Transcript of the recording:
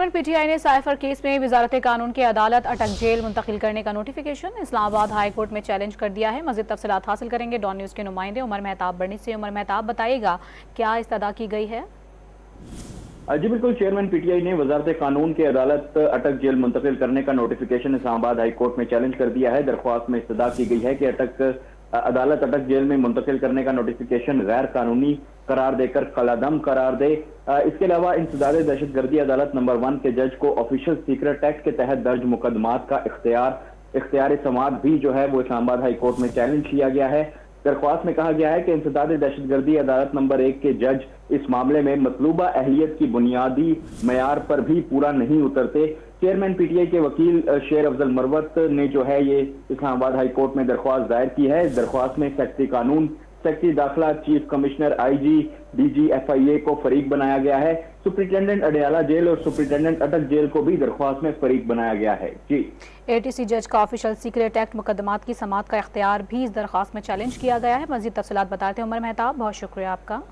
Chairman PTI ने cipher case में वजारत कानून की अदालत अटक जेल मुंतकिल करने का नोटिफिकेशन इस्लामाबाद हाई कोर्ट में चैलेंज कर दिया है। मज़ीद तफसीलात हासिल करेंगे डॉन न्यूज़ के नुमाइंदे उमर मेहताब बरनी से। उमर मेहताब, बताइएगा क्या इस्तदा की गई है? जी बिल्कुल, चेयरमैन पीटीआई ने वजारत कानून की अदालत अटक जेल मुंतकिल करने का नोटिफिकेशन इस्लामाबाद हाई कोर्ट में चैलेंज कर दिया है। दरख्वास्त में इस्तदा की गई है कि अदालत अटक जेल में मुंतकिल करने का नोटिफिकेशन गैर कानूनी करार देकर कलादम करार दे। इसके अलावा इंसदाद दहशतगर्दी अदालत नंबर 1 के जज को ऑफिशियल सीक्रेट एक्ट के तहत दर्ज मुकदमात का इख्तियार समाअत भी जो है वो इस्लामाबाद हाई कोर्ट में चैलेंज किया गया है। दरख्वास्त में कहा गया है कि इंसदाद दहशतगर्दी अदालत नंबर 1 के जज इस मामले में मतलूबा अहलियत की बुनियादी मयार पर भी पूरा नहीं उतरते। चेयरमैन पीटीआई के वकील शेर अफजल मरवत ने जो है ये इस्लामाबाद हाई कोर्ट में दरख्वास्त दायर की है। इस दरख्वास्त में सेक्रेटरी कानून, सेक्रेटरी दाखिला, chief commissioner, IG, DG FIA को फरीक बनाया गया है। सुप्रिंटेंडेंट अडयाला जेल और सुप्रिंटेंडेंट अटक जेल को भी दरख्वास्त में फरीक बनाया गया है। जी, एटीसी जज का ऑफिशियल सीक्रेट एक्ट मुकदमात की समाअत का इख्तियार भी इस दरख्वास्त में चैलेंज किया गया है। मजीद तफसीलात बताते हैं उमर मेहताब, बहुत शुक्रिया आपका।